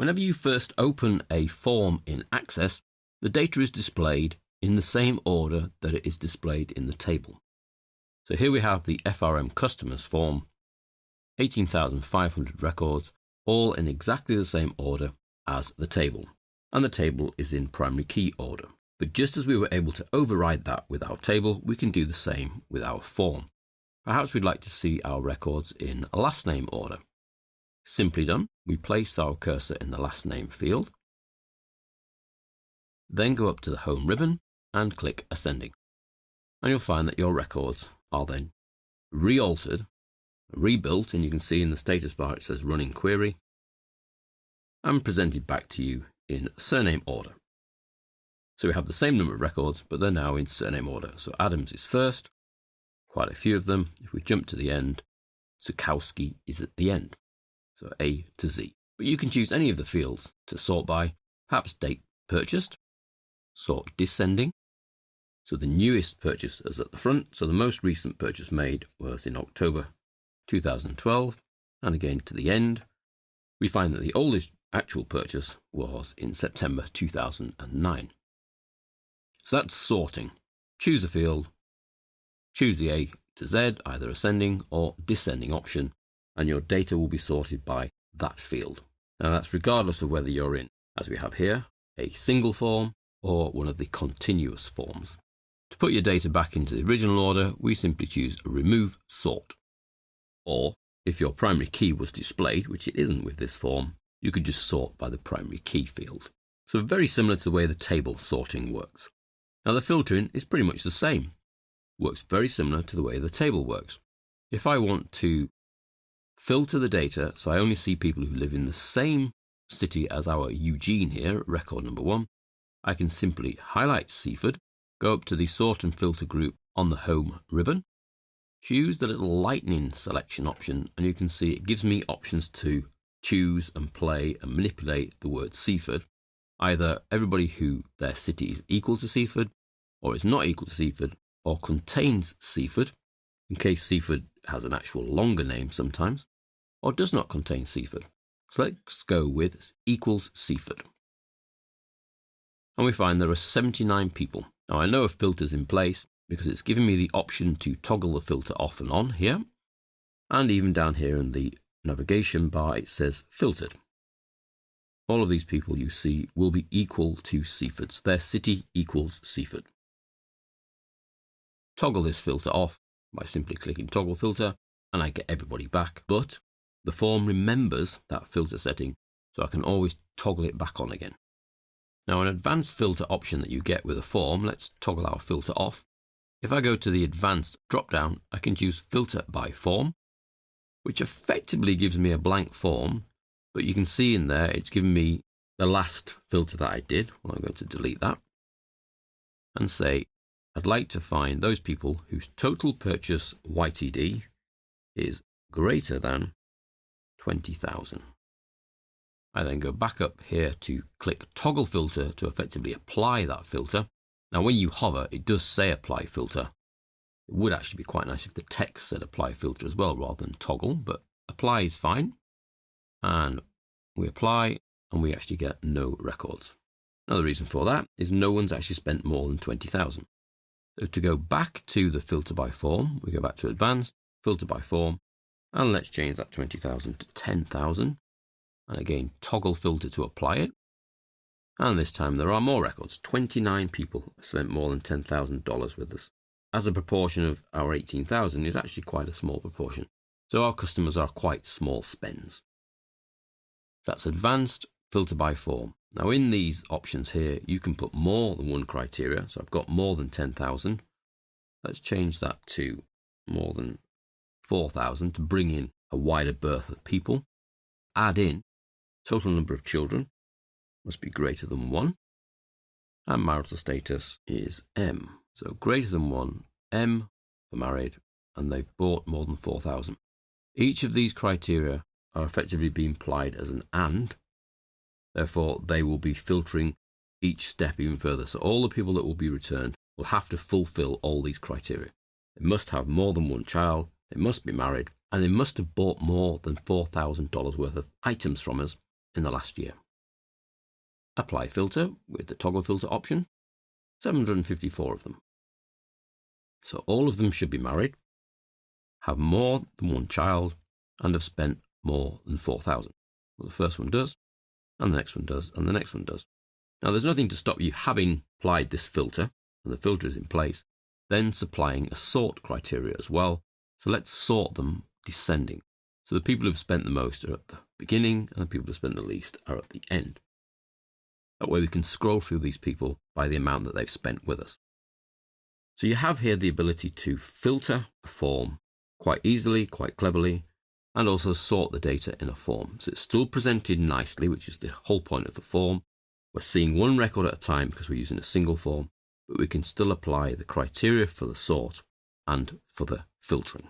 Whenever you first open a form in Access, the data is displayed in the same order that it is displayed in the table. So here we have the FRM Customers form, 18,500 records, all in exactly the same order as the table. And the table is in primary key order. But just as we were able to override that with our table, we can do the same with our form. Perhaps we'd like to see our records in last name order. Simply done. We place our cursor in the last name field, then go up to the Home ribbon and click Ascending. And you'll find that your records are then re-altered, rebuilt, and you can see in the status bar it says Running Query, and presented back to you in surname order. So we have the same number of records, but they're now in surname order. So Adams is first, quite a few of them. If we jump to the end, Sukowski is at the end. So A to Z. But you can choose any of the fields to sort by, perhaps date purchased, sort descending. So the newest purchase is at the front. So the most recent purchase made was in October 2012. And again to the end, we find that the oldest actual purchase was in September 2009. So that's sorting. Choose a field, choose the A to Z, either ascending or descending option, and your data will be sorted by that field. Now that's regardless of whether you're in, as we have here, a single form or one of the continuous forms. To put your data back into the original order, we simply choose Remove Sort. Or, if your primary key was displayed, which it isn't with this form, you could just sort by the primary key field. So very similar to the way the table sorting works. Now the filtering is pretty much the same. Works very similar to the way the table works. If I want to filter the data so I only see people who live in the same city as our Eugene here, record number 1, I can simply highlight Seaford, go up to the Sort and Filter group on the Home ribbon, choose the little lightning selection option, and you can see it gives me options to choose and play and manipulate the word Seaford. Either everybody who their city is equal to Seaford, or is not equal to Seaford, or contains Seaford, in case Seaford has an actual longer name sometimes, or does not contain Seaford. So let's go with equals Seaford. And we find there are 79 people. Now I know a filter's in place because it's giving me the option to toggle the filter off and on here. And even down here in the navigation bar it says filtered. All of these people you see will be equal to Seaford's. Their city equals Seaford. Toggle this filter off by simply clicking Toggle Filter, and I get everybody back. But the form remembers that filter setting, so I can always toggle it back on again. Now, an advanced filter option that you get with a form, let's toggle our filter off. If I go to the advanced drop-down, I can choose Filter by Form, which effectively gives me a blank form. But you can see in there, it's given me the last filter that I did. Well, I'm going to delete that and say, I'd like to find those people whose total purchase YTD is greater than 20,000. I then go back up here to click Toggle Filter to effectively apply that filter. Now, when you hover, it does say Apply Filter. It would actually be quite nice if the text said Apply Filter as well rather than Toggle, but Apply is fine. And we apply, and we actually get no records. Now, the reason for that is no one's actually spent more than 20,000. So to go back to the Filter by Form, we go back to Advanced, Filter by Form, and let's change that 20,000 to 10,000. And again, Toggle Filter to apply it. And this time there are more records. 29 people have spent more than $10,000 with us. As a proportion of our 18,000 is actually quite a small proportion. So our customers are quite small spends. That's Advanced, Filter by Form. Now in these options here, you can put more than one criteria. So I've got more than 10,000. Let's change that to more than 4,000 to bring in a wider berth of people. Add in total number of children must be greater than 1. And marital status is M. So greater than 1, M for married, and they've bought more than 4,000. Each of these criteria are effectively being applied as an AND. Therefore, they will be filtering each step even further. So all the people that will be returned will have to fulfill all these criteria. They must have more than one child, they must be married, and they must have bought more than $4,000 worth of items from us in the last year. apply filter with the toggle filter option, 754 of them. So all of them should be married, have more than one child, and have spent more than 4,000. Well, the first one does, and the next one does, and the next one does. Now, there's nothing to stop you having applied this filter, and the filter is in place, then supplying a sort criteria as well. So let's sort them descending. So the people who've spent the most are at the beginning, and the people who've spent the least are at the end. That way we can scroll through these people by the amount that they've spent with us. So you have here the ability to filter a form quite easily, quite cleverly, and also sort the data in a form. So it's still presented nicely, which is the whole point of the form. We're seeing one record at a time because we're using a single form, but we can still apply the criteria for the sort and for the filtering.